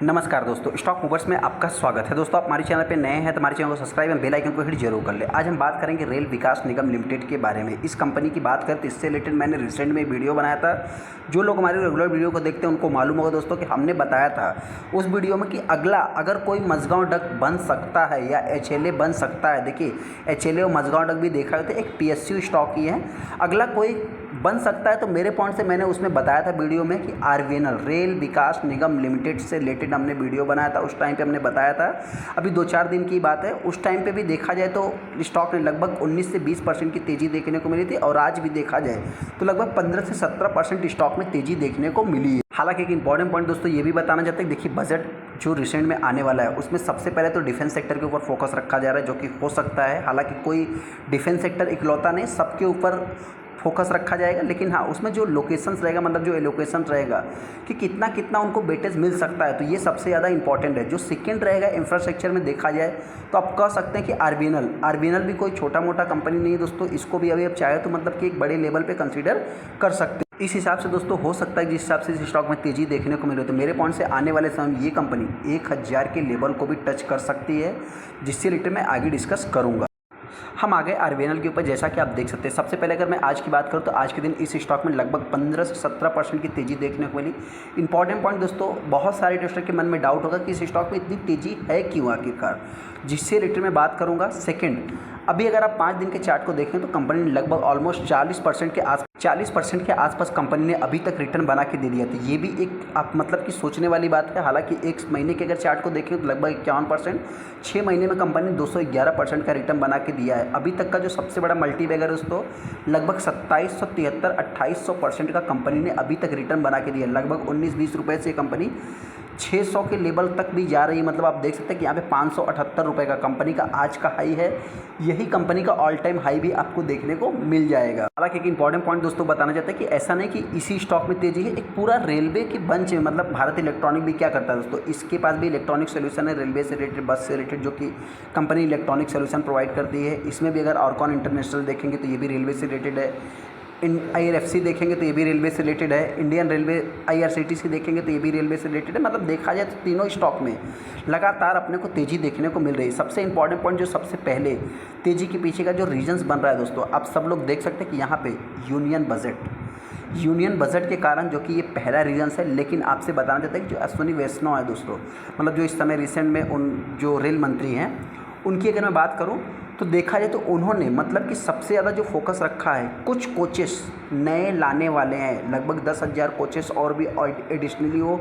नमस्कार दोस्तों, stock movers में आपका स्वागत है। दोस्तों, आप हमारे चैनल पे नए हैं तो हमारे चैनल को सब्सक्राइब एवं बेल आइकन को हिट जरूर कर ले। आज हम बात करेंगे रेल विकास निगम लिमिटेड के बारे में। इस कंपनी की बात करें तो इससे रिलेटेड मैंने रिसेंट में वीडियो बनाया था। जो लोग हमारे रेगुलर वीडियो को देखते हैं उनको मालूम होगा दोस्तों कि हमने बताया था उस वीडियो में कि अगला अगर कोई मझगांव डक बन सकता है या HLA बन सकता है। देखिए, HLA और मझगांव डक भी देखा है तो एक PSU स्टॉक ही है। अगला कोई बन सकता है तो मेरे पॉइंट से मैंने उसमें बताया था वीडियो में कि RVNL रेल विकास निगम लिमिटेड से रिलेटेड हमने वीडियो बनाया था। उस टाइम पे हमने बताया था, अभी 2-4 दिन की बात है। उस टाइम पे भी देखा जाए तो स्टॉक ने लगभग 19 से 20% की तेज़ी देखने को मिली थी और आज भी देखा जाए तो लगभग 15 से 17% स्टॉक में तेज़ी देखने को मिली है। हालांकि एक इंपॉर्टेंट पॉइंट दोस्तों ये भी बताना चाहते हैं, देखिए बजट जो रिसेंट में आने वाला है उसमें सबसे पहले तो डिफेंस सेक्टर के ऊपर फोकस रखा जा रहा है, जो कि हो सकता है। हालांकि कोई डिफेंस सेक्टर इकलौता नहीं, सबके ऊपर फोकस रखा जाएगा। लेकिन हाँ, उसमें जो लोकेशंस रहेगा, मतलब जो एलोकेशन रहेगा कि कितना कितना उनको वेटेज मिल सकता है, तो ये सबसे ज़्यादा इंपॉर्टेंट है। जो सेकंड रहेगा इंफ्रास्ट्रक्चर में देखा जाए तो आप कह सकते हैं कि RVNL भी कोई छोटा मोटा कंपनी नहीं है दोस्तों। इसको भी अभी आप चाहे तो मतलब कि एक बड़े लेवल पे कंसीडर कर सकते हैं। इस हिसाब से दोस्तों हो सकता है जिस हिसाब से इस स्टॉक में तेज़ी देखने को मिल रही है, तो मेरे पॉइंट से आने वाले समय में ये कंपनी 1000 के लेवल को भी टच कर सकती है, जिससे रिलेटेड मैं आगे डिस्कस करूँगा। हम आ गए RVNL के ऊपर। जैसा कि आप देख सकते हैं, सबसे पहले अगर मैं आज की बात करूं तो आज के दिन इस स्टॉक में लगभग 15 से 17% की तेज़ी देखने को मिली। इंपॉर्टेंट पॉइंट दोस्तों, बहुत सारे इन्वेस्टर के मन में डाउट होगा कि इस स्टॉक में इतनी तेज़ी है क्यों आखिरकार, जिससे रिलेटेड मैं बात करूंगा। सेकंड, अभी अगर आप 5 दिन के चार्ट को देखें तो कंपनी ने लगभग ऑलमोस्ट 40% के आसपास कंपनी ने अभी तक रिटर्न बना के दे दिया था। ये भी एक आप मतलब कि सोचने वाली बात है। हालांकि एक महीने के अगर चार्ट को देखें तो लगभग 51%, 6 महीने में कंपनी ने 211% का रिटर्न बना के दिया है। अभी तक का जो सबसे बड़ा मल्टीबैगर है दोस्तों, लगभग 2773-2800% का कंपनी ने अभी तक रिटर्न बना के दिया है। लगभग 19-20 रुपये से कंपनी 600 के लेवल तक भी जा रही है। मतलब आप देख सकते हैं कि यहाँ पे 578 रुपये का कंपनी का आज का हाई है। यही कंपनी का ऑल टाइम हाई भी आपको देखने को मिल जाएगा। हालांकि एक इंपॉर्टेंट पॉइंट दोस्तों बताना चाहते हैं कि ऐसा नहीं कि इसी स्टॉक में तेजी है, एक पूरा रेलवे की बंच है। मतलब भारत इलेक्ट्रॉनिक भी क्या करता है दोस्तों, इसके पास भी इलेक्ट्रॉनिक सोल्यूशन है रेलवे से रिलेटेड, बस से रिलेटेड, जो कि कंपनी इलेक्ट्रॉनिक सोल्यूशन प्रोवाइड करती है। इसमें भी अगर ऑर्कॉन इंटरनेशनल देखेंगे तो ये भी रेलवे से रिलेटेड है। IRFC देखेंगे तो ये भी रेलवे से रिलेटेड है। इंडियन रेलवे IRCTC देखेंगे तो ये भी रेलवे से रिलेटेड है। मतलब देखा जाए तो तीनों स्टॉक में लगातार अपने को तेज़ी देखने को मिल रही है। सबसे इंपॉर्टेंट पॉइंट जो सबसे पहले तेज़ी के पीछे का जो रीजंस बन रहा है दोस्तों, आप सब लोग देख सकते हैं कि यहाँ पे यूनियन बजट के कारण, जो कि ये पहला रीजंस है। लेकिन आपसे बताना चाहते हैं कि जो अश्विनी वैष्णव है दोस्तों, मतलब जो इस समय रिसेंट में उन जो रेल मंत्री हैं, उनकी अगर मैं बात करूं तो देखा जाए तो उन्होंने मतलब कि सबसे ज़्यादा जो फोकस रखा है, कुछ कोचेस नए लाने वाले हैं। लगभग 10,000 कोचेस और भी एडिशनली वो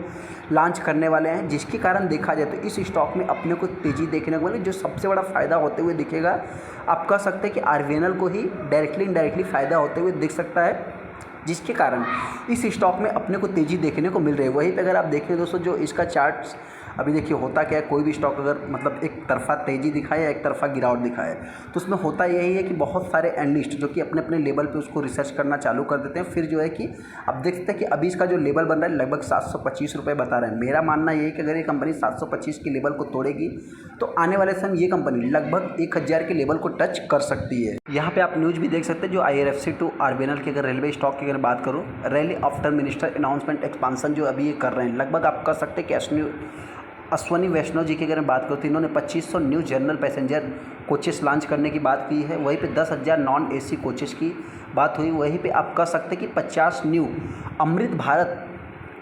लॉन्च करने वाले हैं, जिसके कारण देखा जाए तो इस स्टॉक में अपने को तेज़ी देखने को मिले। जो सबसे बड़ा फ़ायदा होते हुए दिखेगा, आप कह सकते हैं कि RVNL को ही डायरेक्टली इनडायरेक्टली फ़ायदा होते हुए दिख सकता है, जिसके कारण इस स्टॉक में अपने को तेज़ी देखने को मिल रही है। वहीं पे अगर आप देखें दोस्तों, जो इसका चार्ट अभी देखिए होता क्या है, कोई भी स्टॉक अगर मतलब एक तरफा तेज़ी दिखाए या एक तरफा गिरावट दिखाए तो उसमें होता यही है कि बहुत सारे एनालिस्ट जो कि अपने अपने लेवल पे उसको रिसर्च करना चालू कर देते हैं। फिर जो है कि अब देख सकते हैं कि अभी इसका जो लेवल बन रहा है लगभग 725 रुपये बता रहे हैं। मेरा मानना ये है कि अगर ये कंपनी 725 के लेवल को तोड़ेगी तो आने वाले समय ये कंपनी लगभग 1000 के लेवल को टच कर सकती है। यहाँ पर आप न्यूज़ भी देख सकते हैं, जो IRFC टू RVNL की अगर रेलवे स्टॉक की अगर बात करूँ, rally after minister announcement expansion जो अभी ये कर रहे हैं, लगभग आप कह सकते हैं कि अश्विनी वैष्णव जी की अगर बात करो तो इन्होंने 2500 new general passenger coaches launch करने की बात की है। वहीं पे 10,000 नॉन AC कोचेस की बात हुई। वहीं पे आप कह सकते हैं कि 50 न्यू अमृत भारत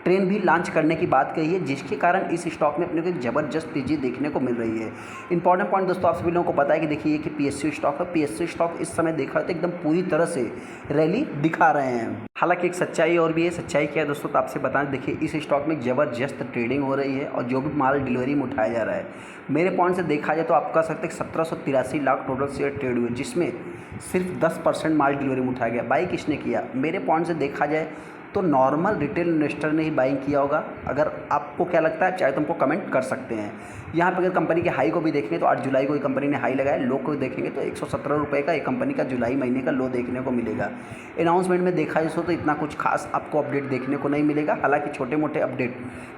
ट्रेन भी लॉन्च करने की बात कही है, जिसके कारण इस स्टॉक में अपने को एक ज़बरदस्त तेज़ी देखने को मिल रही है। इंपॉर्टेंट पॉइंट दोस्तों आप सभी लोगों को पता है कि देखिए कि PSU स्टॉक है। PSU स्टॉक इस समय देखा तो एकदम पूरी तरह से रैली दिखा रहे हैं। हालांकि एक सच्चाई और भी है। सच्चाई क्या है दोस्तों, तो आपसे बताएं, देखिए इस स्टॉक में ज़बरदस्त ट्रेडिंग हो रही है और जो भी माल डिलीवरी में उठाया जा रहा है, मेरे पॉइंट से देखा जाए तो आप कह सकते हैं 1783 लाख टोटल शेयर ट्रेड हुए, जिसमें सिर्फ 10% माल डिलीवरी में उठाया गया। बाई किसने किया, मेरे पॉइंट से देखा जाए तो नॉर्मल रिटेल इन्वेस्टर ने ही बाइंग किया होगा। अगर आपको क्या लगता है चाहे तो हमको कमेंट कर सकते हैं। यहाँ पर अगर कंपनी के हाई को भी देखेंगे तो 8 जुलाई को ही कंपनी ने हाई लगाया। लो को देखेंगे तो 117 रुपये का एक कंपनी का जुलाई महीने का लो देखने को मिलेगा। अनाउंसमेंट में देखा जाए तो इतना कुछ खास आपको अपडेट देखने को नहीं मिलेगा। हालांकि छोटे मोटे अपडेट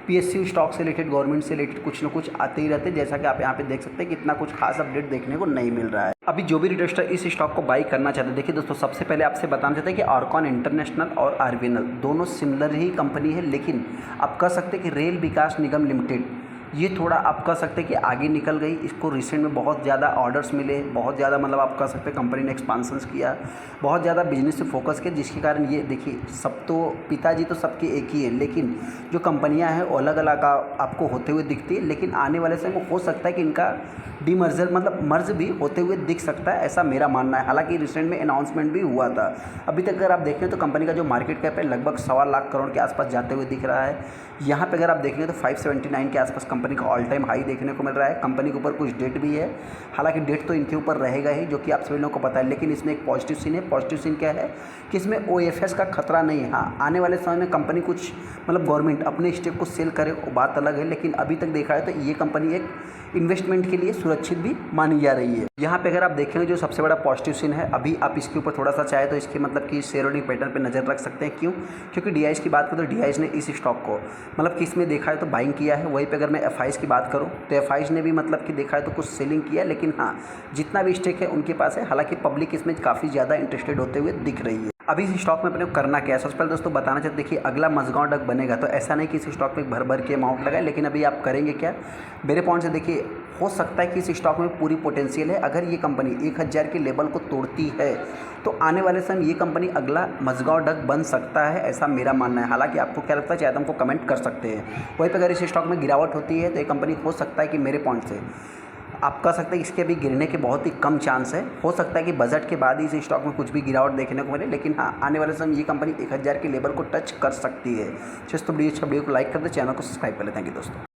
PSU स्टॉक से रिलेटेड, गवर्नमेंट से रिलेटेड कुछ न कुछ आते ही रहते हैं, जैसा कि आप यहाँ पे देख सकते हैं कि इतना कुछ खास अपडेट देखने को नहीं मिल रहा है। अभी जो भी इन्वेस्टर इस स्टॉक को बाई करना चाहते हैं, देखिए दोस्तों सबसे पहले आपसे बताना चाहते हैं कि ऑर्कॉन इंटरनेशनल और RVNL दोनों सिमिलर ही कंपनी है, लेकिन आप कह सकते हैं कि रेल विकास निगम लिमिटेड ये थोड़ा आप कह सकते हैं कि आगे निकल गई। इसको रिसेंट में बहुत ज़्यादा ऑर्डर्स मिले, बहुत ज़्यादा मतलब आप कह सकते हैं कंपनी ने एक्सपांसन्स किया, बहुत ज़्यादा बिजनेस पे फोकस किया, जिसके कारण ये देखिए सब तो पिताजी तो सबके एक ही है, लेकिन जो कंपनियां हैं वो अलग अलग आपको होते हुए दिखती है। लेकिन आने वाले समय में हो सकता है कि इनका डीमर्जर मतलब मर्ज भी होते हुए दिख सकता है, ऐसा मेरा मानना है। हालांकि रिसेंट में अनाउंसमेंट भी हुआ था। अभी तक अगर आप देखें तो कंपनी का जो मार्केट कैप है लगभग 1.25 लाख करोड़ के आसपास जाते हुए दिख रहा है। यहाँ पे अगर आप देखें तो 579 के आसपास कंपनी का ऑल टाइम हाई देखने को मिल रहा है। कंपनी के ऊपर कुछ डेट भी है, हालांकि डेट तो इनके ऊपर रहेगा ही, जो कि आप सभी लोगों को पता है। लेकिन इसमें एक पॉजिटिव सीन है। पॉजिटिव सीन क्या है कि इसमें OFS का खतरा नहीं है। हाँ, आने वाले समय में कंपनी कुछ मतलब गवर्नमेंट अपने स्टेक को सेल करे वो बात अलग है, लेकिन अभी तक देखा है तो ये कंपनी एक इन्वेस्टमेंट के लिए सुरक्षित भी मानी जा रही है। यहाँ पे अगर आप देखेंगे जो सबसे बड़ा पॉजिटिव सीन है, अभी आप इसके ऊपर थोड़ा सा चाहे तो इसके मतलब कि शेयर होल्डिंग पैटर्न पे नज़र रख सकते हैं। क्यों? क्योंकि DIS की बात करें तो DIS ने इस स्टॉक को मतलब कि इसमें देखा है तो बाइंग किया है। वहीं पे अगर मैं FIs की बात करूँ तो FIs ने भी मतलब कि देखा है तो कुछ सेलिंग किया, लेकिन हाँ जितना भी स्टेक है उनके पास है। हालांकि पब्लिक इसमें काफ़ी ज़्यादा इंटरेस्टेड होते हुए दिख रही है। अभी इस स्टॉक में अपने को करना क्या है, सबसे पहले दोस्तों बताना चाहते देखिए अगला मझगांव डक बनेगा तो ऐसा नहीं कि इस स्टॉक में भर भर के अमाउंट लगाए, लेकिन अभी आप करेंगे क्या मेरे पॉइंट से देखिए, हो सकता है कि इस स्टॉक में पूरी पोटेंशियल है। अगर ये कंपनी 1000 के लेवल को तोड़ती है तो आने वाले समय ये कंपनी अगला मझगांव डक बन सकता है, ऐसा मेरा मानना है। हालांकि आपको क्या लगता है चाहे तो हमको कमेंट कर सकते हैं। वहीं पर अगर इस स्टॉक में गिरावट होती है तो ये कंपनी हो सकता है कि मेरे पॉइंट से आप कह सकते हैं इसके अभी गिरने के बहुत ही कम चांस है। हो सकता है कि बजट के बाद ही इस स्टॉक में कुछ भी गिरावट देखने को मिले, लेकिन हाँ आने वाले समय ये कंपनी 1000 के लेवल को टच कर सकती है। तो वीडियो को लाइक कर दे, चैनल को सब्सक्राइब कर ले। थैंक यू दोस्तों।